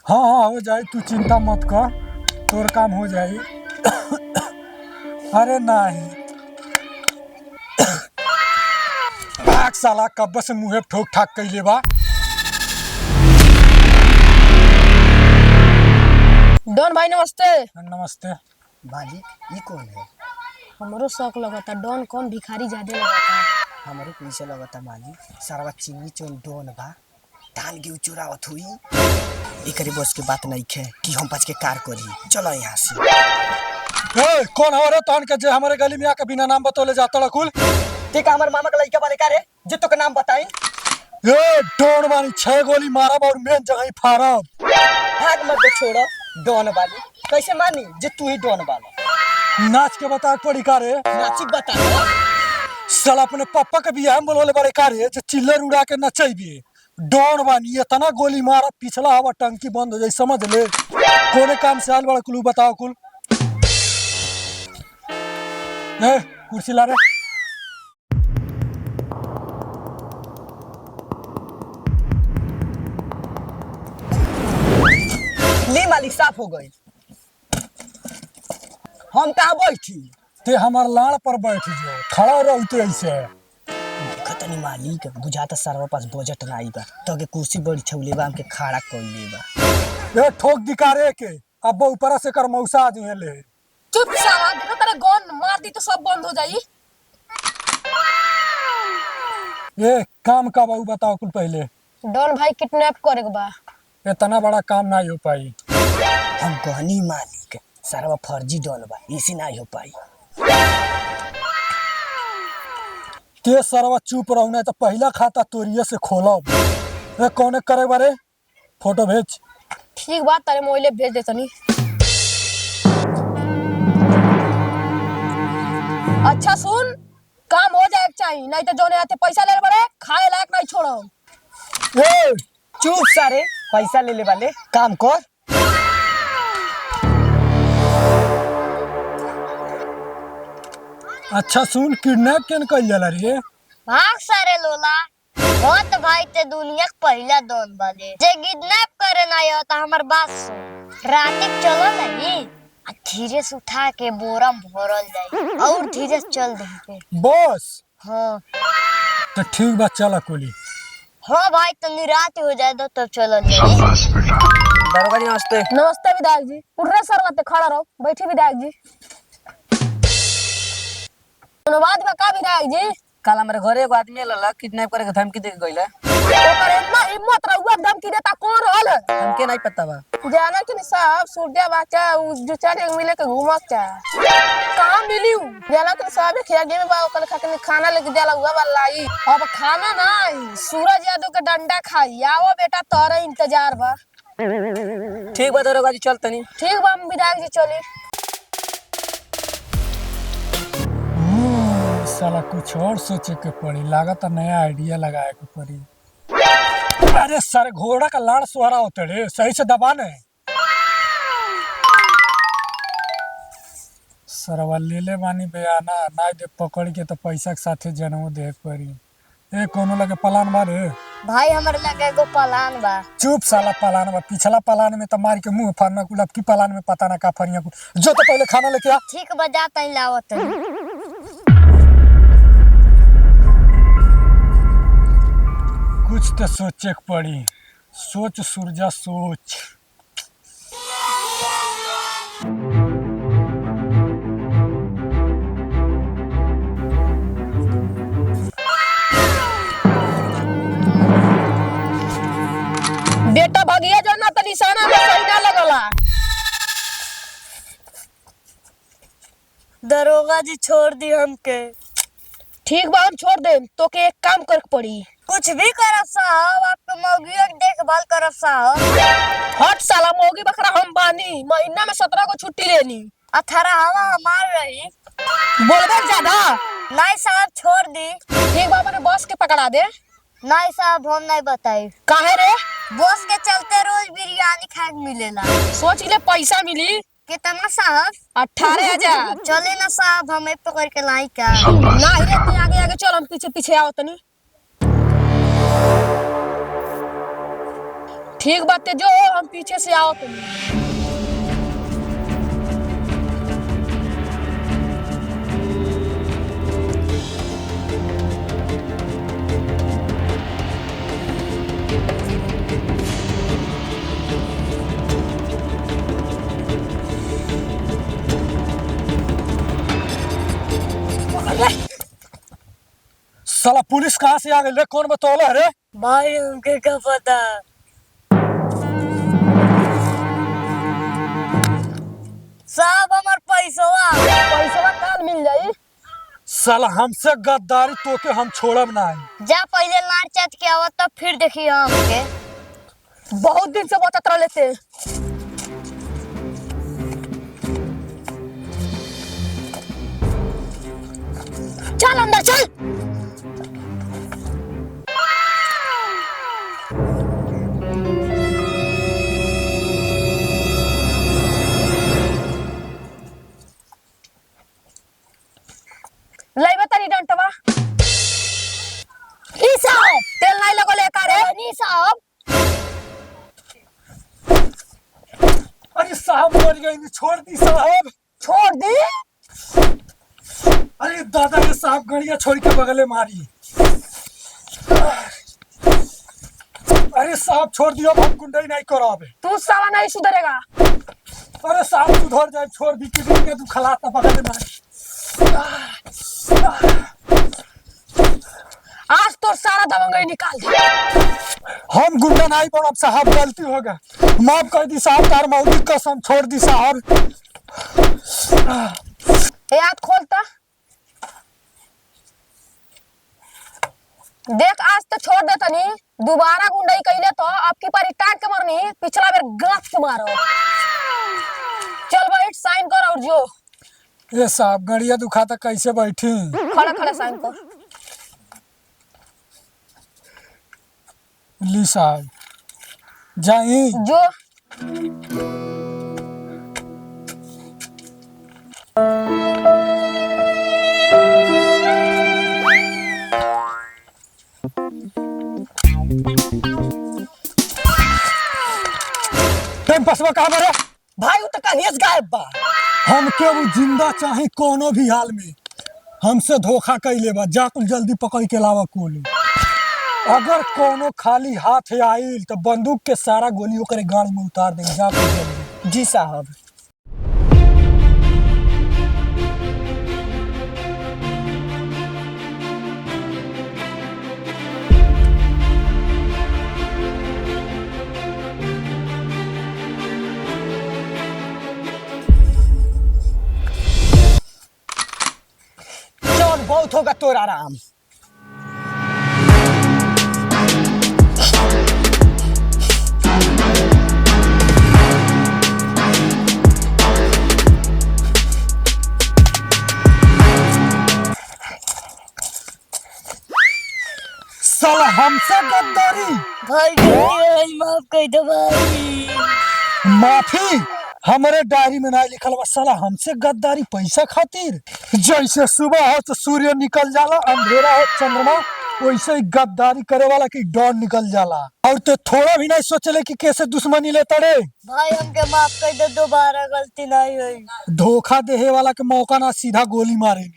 हाँ हाँ हो जाए, तू चिंता मत कर, तोर काम हो जाए। अरे नहीं आग साला कब्ब से मुँहे ठोक ठाक कैले बा। डॉन भाई नमस्ते। नमस्ते। मालिक ये कौन है? हमरो शौक लगता, डॉन कौन भिखारी ज्यादा लगता। हमारे पैसा लगता मालिक। सारा चिंगी चोन डोन बा, धान गेहूं चुरावत हुई। एकरे बस के बात नहीं है कि हम बच के कार करी। चलो यहाँ से। ए कौन हमारे तहन के जे हमारे गली में आके बिना नाम बतौले जाता कुल? ठीक है, हमारे मामा का लड़का वाले का रे जे तो का नाम बताई। ए डोन मानी 6 गोली मारब और मेन जगह ही फाड़ब। भाग मत दे, छोड़ो डोन वाली कैसे मानी जे तू ही डोन वाला। नाच के बता पड़ी का रे? नाची बता। साला अपने पापा के बियाह में बोलले बड़े का रे जे चिल्लर उड़ा के नचैबे। डॉन बानी इतना गोली मारा पिछला हवा टंकी बंद हो जाए, समझ ले। कोने काम से आल बड़ा कुल बताओ कुल। ए कुर्सी ला रे। ले मालिक साफ हो गई। हम कहाँ बैठी? ते हमार लाड़ पर बैठ जो, खड़ा रहते ऐसे। खतनी मालिक बुझाता सारा पास बजट नहीं बा, तो के कुर्सी बड़ी छौले बा, हमके खड़ा कर ले बा। ए ठोक दिकारे के अब ऊपर से कर मौसा जो ले। चुप साला, देखो तेरे गन मार दी तो सब बंद हो जाई। ए काम का बाबू बताओ कुल पहले। डॉन भाई किडनैप करे के बा। इतना बड़ा काम नहीं हो पाई। हम कहनी मालिक सारा फर्जी डॉन बा, इसी नहीं हो पाई। ते सरवा चुप रहू नहीं तो पहला खाता तोरिये से खोलब। ए कौने करे बारे फोटो भेज। ठीक बात, तारे मोबाइल भेज दे तनी। अच्छा सुन, काम हो जाए चाहिए, नहीं तो जोने आते पैसा ले बड़े खाए लायक नहीं छोड़ो। ए चुप सारे, पैसा ले ले वाले काम कर। अच्छा सुन, किडनैप केन कइल जाला रे? भाग सारे लोला। बहुत भाई ते दुनिया के पहला डॉन बाले जे किडनैप करे ना हो तो हमार बात सुन। रात चलो नहीं आ धीरे से उठा के बोरा में भरल जाई और धीरे से चल दे पे। बस हाँ तो ठीक बा, चला कुली। हाँ भाई, तो निरात हो जाए दो तब चलो जाई। दरोगा जी नमस्ते। नमस्ते विधायक जी। उठ रहे सर, बात खड़ा रहो, बैठे विधायक जी। धन्यवाद बा का विधायक जी। कल हमारे घरे एगो आदमी लला किडनैप करे के धमकी दे के गइला। ओकर इतना हिम्मत रहुआ धमकी देता कौन रहल? हमके नहीं पता बा। जाना कि नहीं साहब, सूर्या बाचा उस जो चार मिले के घूमक चा कहाँ मिली हूँ। जाना कि साहब खिया गेम बा, ओकर खातिर खाना लेके जाला हुआ वाला आई। अब खाना नहीं, सूरज यादव के डंडा खाई। आओ बेटा, तोरा इंतजार बा। ठीक बा दरोगा जी, चल तनी। ठीक बा विधायक जी, चली। साला कुछ और सोचे के पड़ी, लागत नया आइडिया लगाए के पड़ी। अरे सर घोड़ा का लाड़ सुहारा होते रे, सही से दबा ने। सरवा ले ले बानी बयाना, ना दे पकड़ के तो पैसा के साथे जनमो दे पड़ी। ए कोनो लगे पलान बारे? भाई हमारे लगे एगो पलान बा। चुप साला, पलान बा पिछला पलान में तो मार के मुंह फाड़ना कुल, अब की पलान में पता ना का फरिया कुल। जो तो पहले खाना लेके आ। ठीक बजा तई लावत है। कुछ तो सोचे के पड़ी, सोच सूरजा सोच। बेटा भगिया जाना तो निशाना में सही ना लगला। दरोगा जी छोड़ दी हमके। ठीक बा, हम छोड़ दे तो के एक काम करे पड़ी। कुछ भी करब साहब, आपके मौगियों की देखभाल करब साहब। हट साला, मोगी बकरा हम बानी, महीना में 17 को छुट्टी लेनी। 18 हवा हमार रही। बोलबे ज्यादा। नहीं साहब छोड़ दी। ठीक बा, मैंने बॉस के पकड़ा दे। नहीं साहब हम नहीं बताई। काहे रे? बॉस के चलते रोज बिरयानी खाए के मिलेला। सोच ले पैसा मिली कितना साहब? 18,000। चले ना साहब, हमें पकड़ के लाई का। नहीं रे, तू आगे आगे चल, हम पीछे पीछे आओ तनी। ठीक बात जो हम पीछे से आओ तुम। साला पुलिस कहाँ से आ गई रे? कौन बतौला है रे? भाई हमके क्या पता। साहब हमार पैसवा काल मिल जाई। साला हमसे गद्दारी तो के हम छोड़ब ना। जा पहले लार चाट के आवा तब फिर देखिए हमके। बहुत दिन से बचत रह लेते। चल अंदर चल। लाई बतानी डंटवा। ई साहब तेल नहीं लगो लेकर रे। नहीं साहब। अरे साहब मर गई, छोड़ दी साहब। छोड़ दी। अरे दादा ने साहब गड़िया छोड़ के बगले मारी। अरे साहब छोड़ दियो, हम गुंडाई नहीं करो। तू साला नहीं सुधरेगा। अरे साहब सुधर जाए, छोड़ दी किसी के तू खलाता बगले मारी। आज तो सारा दबंगई निकाल दे। हम गुंडा नहीं बनब साहब, गलती हो गया, माफ कर दी साहब, तार मौली कसम, छोड़ दी साहब। हाथ खोलता देख, आज तो छोड़ देता नहीं। दोबारा गुंडाई कैले तो अब की पारी टांग के मरनी, पिछला बार गांठ के मारो। चल बैठ, साइन कर और जो। ये साहब गड़िया दुखाता, कैसे बैठी? खड़ा खड़ा साइन कर। ली साहब जाई जो टाइम पसवा कहाँ मरे? भाई वो तो कहीं गायब बा। हम के वो जिंदा चाहे कोनो भी हाल में, हमसे धोखा कैले बा, जा कुल जल्दी पकड़ के लावा कुल। अगर कोनो खाली हाथ आइल तो बंदूक के सारा गोली ओकरे गाड़ी में उतार देंगे, जा कुल जल्दी। जी साहब। चल बहुत होगा तोर आराम। साला हमसे गद्दारी। भाई माफ कर दो भाई। माफी हमारे डायरी में ना लिखल बा। साला हमसे गद्दारी पैसा खातिर। जैसे सुबह हो तो सूर्य निकल जाला, अंधेरा हो चंद्रमा, वैसे ही गद्दारी करे वाला की डॉन निकल जाला। और तो थोड़ा भी नहीं सोचले कि कैसे दुश्मनी लेता रे। भाई हमके माफ कर दो, दोबारा गलती नहीं हुई। धोखा देहे वाला के मौका ना, सीधा गोली मारे।